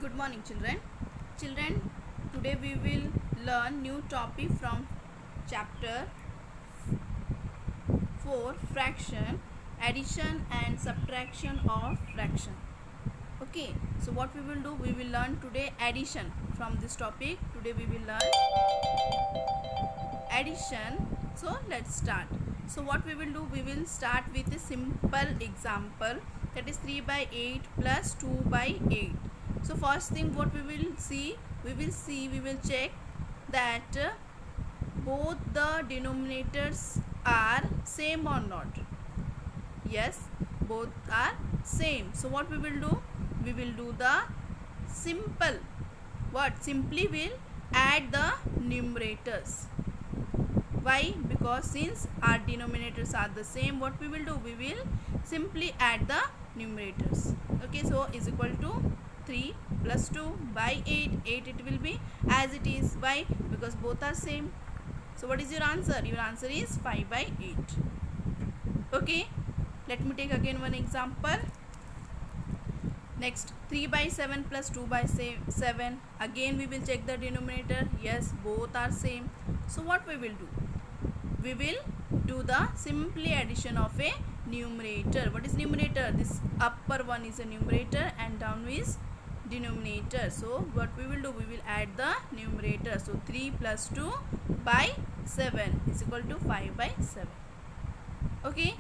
Good morning, children. Children, today we will learn new topic from chapter 4, fraction, addition and subtraction of fraction. Okay, so what we will do, we will learn today addition from this topic. Today we will learn addition. So let's start. So what we will do, we will start with a simple example, that is 3 by 8 plus 2 by 8. So first thing what we will check that both the denominators are same or not. Yes, both are same. So what we will do, we will do the simple, simply will add the numerators. Why? Because since our denominators are the same, what we will do, we will simply add the numerators. Okay, so is equal to 3 plus 2 by 8 it will be as it is. Why? Because both are same. So what is your answer? Your answer is 5 by 8. Okay, let me take again one example. Next, 3 by 7 plus 2 by 7. Again we will check the denominator. Yes, both are same. So what we will do, we will do the simply addition of a numerator. What is numerator? This upper one is a numerator and down is denominator. So what we will do, we will add the numerator. So 3 plus 2 by 7 is equal to 5 by 7. Okay,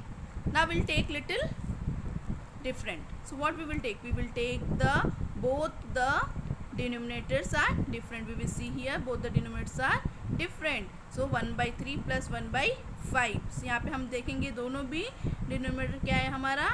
now we'll take little different. So what we will take, we will take the both the denominators are different. We will see here both the denominators are different. So 1 by 3 plus 1 by 5. So यहाँ पे हम देखेंगे दोनों भी denominator क्या है हमारा,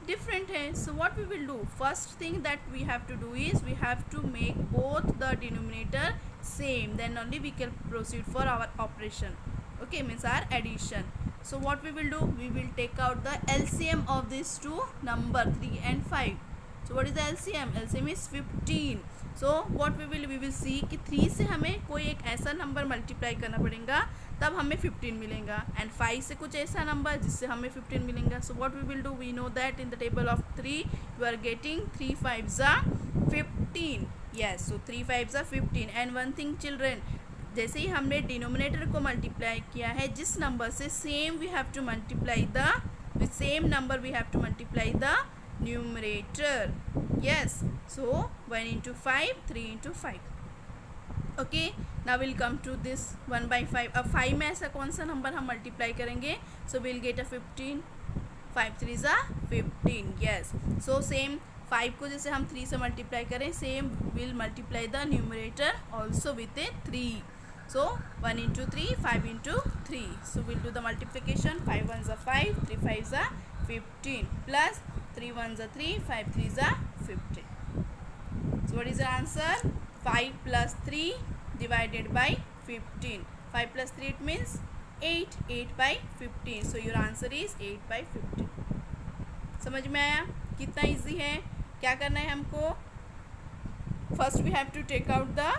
different है. So what we will do, first thing that we have to do is we have to make both the denominator same, then only we can proceed for our operation. Okay, means our addition. So what we will do, we will take out the LCM of these two number 3 and 5. So what is the LCM? LCM is 15. So what we will see कि 3 से हमें कोई एक ऐसा number multiply करना पड़ेगा तब हमें 15 मिलेगा, एंड 5 से कुछ ऐसा नंबर जिससे हमें 15 मिलेगा. So what we will do, we know that in the table of 3 you are getting 3 5s are 15. Yes, so 3 5s are 15. And one thing children, जैसे ही हमने डिनोमिनेटर को मल्टीप्लाई किया है जिस नंबर से, same we have to multiply the with same number we have to multiply the numerator. Yes, so 1 into 5, 3 into 5. Okay, now we'll come to this 1 by 5. अब 5 में ऐसा कौन सा नंबर हम मल्टीप्लाई करेंगे? So we'll get a 15. 5 3s are 15. Yes, so same 5 को जैसे हम 3 से मल्टीप्लाई करें, same we'll multiply the numerator also with a 3. So 1 into 3, 5 into 3. So we'll do the multiplication. 5 1s are 5, 3 5s are 15 plus 3 1s are 3, 5 3s are 15. So what is the answer? 5 plus 3 divided by 15. 5 plus 3 it means 8. 8 by 15. So your answer is 8 by 15. समझ में आया कितना easy है? क्या करना है हमको? First we have to take out the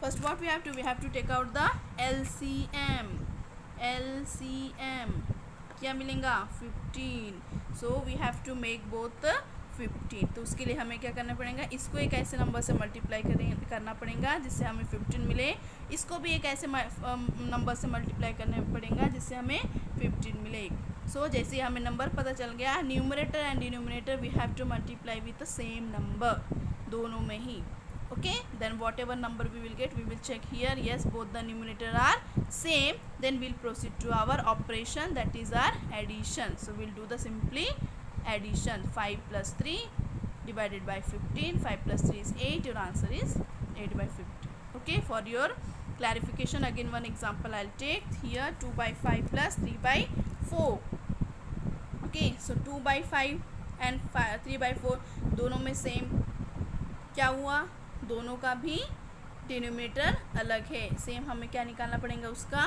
we have to take out the LCM. LCM क्या मिलेगा? 15. So we have to make both 15. तो उसके लिए हमें क्या करना पड़ेगा, इसको एक ऐसे नंबर से मल्टीप्लाई करना पड़ेगा जिससे हमें 15 मिले. इसको भी एक ऐसे नंबर से मल्टीप्लाई करना पड़ेगा जिससे हमें 15 मिले. सो जैसे ही हमें नंबर पता चल गया, numerator and denominator we have to multiply with the same number, दोनों में ही. Okay, then whatever number we will get, we will check here. Yes, both the numerator are same. Then we'll proceed to our operation, that is our addition. So we'll do the simply addition. 5 plus 3 divided by 15. 5 plus 3 is 8. Your answer is 8 by 15. Okay, for your clarification, again one example I'll take here. 2 by 5 plus 3 by 4. Okay, so 2 by 5 and 3 by 4 दोनों में same. क्या हुआ? दोनों का भी denominator अलग है. Same हमें क्या निकालना पड़ेगा, उसका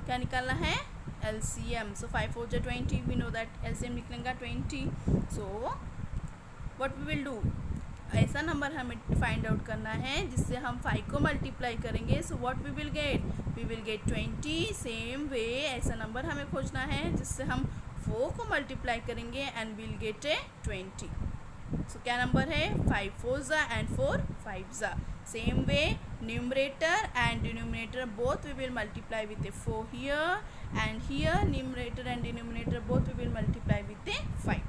क्या निकालना है? LCM. सो 5 4 जा 20. वी नो दैट LCM निकलेगा 20. So what we will do, ऐसा नंबर हमें फाइंड आउट करना है जिससे हम 5 को मल्टीप्लाई करेंगे. So what we will get 20. Same way ऐसा नंबर हमें खोजना है जिससे हम 4 को मल्टीप्लाई करेंगे एंड विल गेट ए 20. सो क्या नंबर है 5 4 ज़ा एंड 4 5 ज़ा. Same way numerator and denominator both we will multiply with a 4 here, and here numerator and denominator both we will multiply with a 5.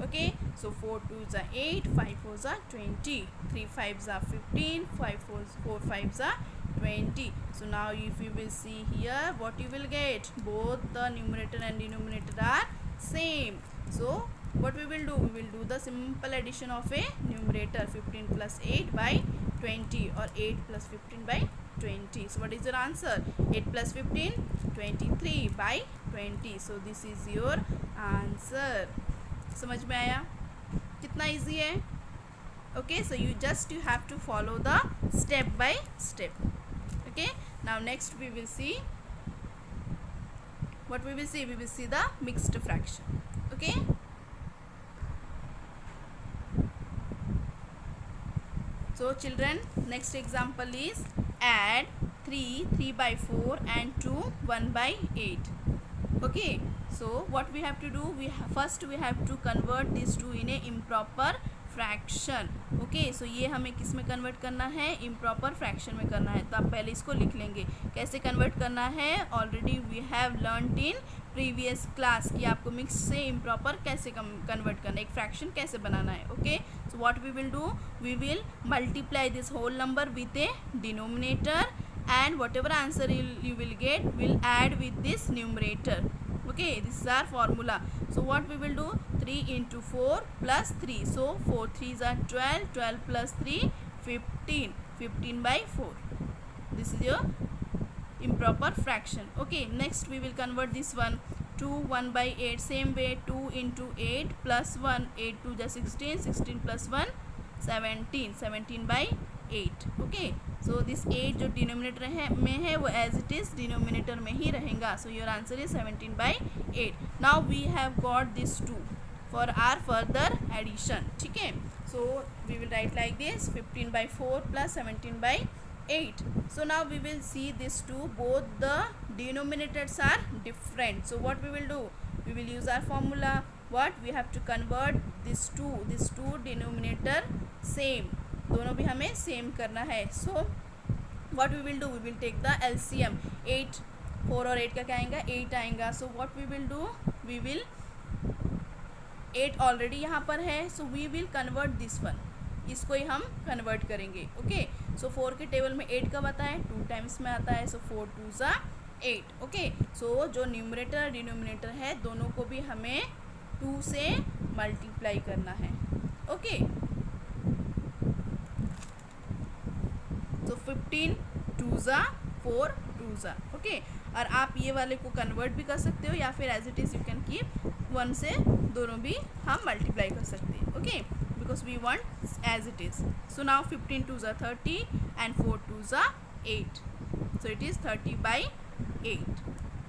Okay, so 4 2s are 8, 5 4s are 20, 3 5s are 15, 4 5s are 20. So now if you will see here, what you will get, both the numerator and denominator are same. So what we will do, we will do the simple addition of a numerator, 15 plus 8 by 20, or 8 plus 15 by 20. So what is your answer? 8 plus 15 23 by 20. So this is your answer. समझ में आया कितना easy है? Okay, so you have to follow the step by step. Okay, now next we will see what we will see the mixed fraction. Okay, so children, next example is add 3 by 4 and 2 1 by 8. Okay, so what we have to do, first we have to convert these two in a improper fraction. Okay, so ये हमें किस में convert करना है? improper fraction में करना है. तो आप पहले इसको लिख लेंगे कैसे कन्वर्ट करना है. Already we have learned in previous class कि आपको मिक्स से इम्प्रॉपर कैसे कन्वर्ट करना है, एक फ्रैक्शन कैसे बनाना है. Okay, so what we will do, we will multiply this whole number with a denominator, and whatever answer you will get will add with this numerator. Okay, this is our formula. So what we will do, 3 into 4 plus 3, so 4 3s are 12, 12 plus 3 15, 15 by 4. This is your improper fraction. Okay, next we will convert this one, 2 1 by 8. Same way, 2 into 8 plus 1, 8 2 is 16, 16 plus 1 17, 17 by 8. Okay, so this 8 जो denominator है में है वो as it is denominator में ही रहेगा. So your answer is 17 by 8. Now we have got this 2 for our further addition. ठीक है, so we will write like this 15 by 4 plus 17 by 8. So now we will see this 2, both the denominators are different. So what we will do, we will use our formula. What we have to convert this 2 denominator same, दोनों भी हमें same करना है. So what we will do, we will take the LCM. 8 4 और 8 का क्या आएगा, 8 आएगा. So what we will do, we will 8 already यहाँ पर है, so we will convert this one, इसको ही हम कन्वर्ट करेंगे. ओके, सो 4 के टेबल में 8 का बताएं 2 टाइम्स में आता है. सो 4 2s are 8. ओके, सो जो न्यूमरेटर और डिनोमिनेटर है दोनों को भी हमें 2 से मल्टीप्लाई करना है. ओके, तो 15 2s are 4 2s are. Okay, और आप ये वाले को कन्वर्ट भी कर सकते हो या फिर as it is you can keep 1 से दोनों भी हम मल्टीप्लाई कर सकते हैं. Okay, because we want as it is. So now 15 2s are 30 and 4 2s are 8. So it is 30 by 8.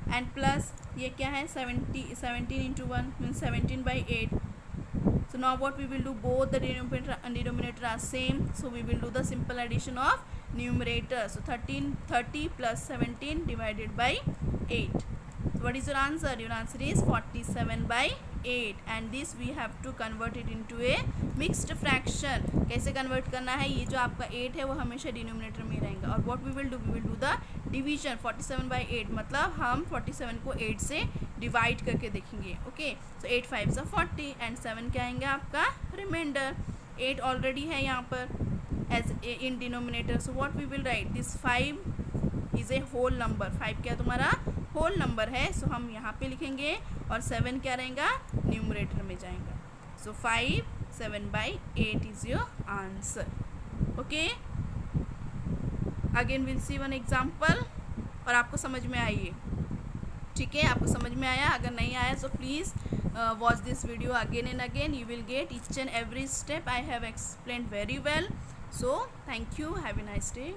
And plus ये क्या है 17 into 1 means 17 by 8. So now what we will do, both the denominator and denominator are same, so we will do the simple addition of numerator. So 30 plus 17 divided by 8. So what is your answer? Your answer is 47 by 8. And this we have to convert it into a mixed fraction. कैसे convert करना है, ये जो आपका 8 है वो हमेशा denominator में रहेगा. और what we will do the division. 47 by 8 मतलब हम 47 को 8 से डिवाइड करके देखेंगे. Okay, so 8 5s are 40 and 7 क्या आएंगे आपका रिमाइंडर. 8 ऑलरेडी है यहाँ पर as in denominator. So what we will write, this 5 is a whole number. 5 क्या तुम्हारा होल नंबर है, सो हम यहाँ पे लिखेंगे. और 7 क्या रहेगा, न्यूमरेटर में जाएगा. सो 5 7 by 8 is your answer. Okay, again will see one example. और आपको समझ में आई है, ठीक है, आपको समझ में आया. अगर नहीं आया so please watch this video again and again. You will get each and every step I have explained very well. So thank you, have a nice day.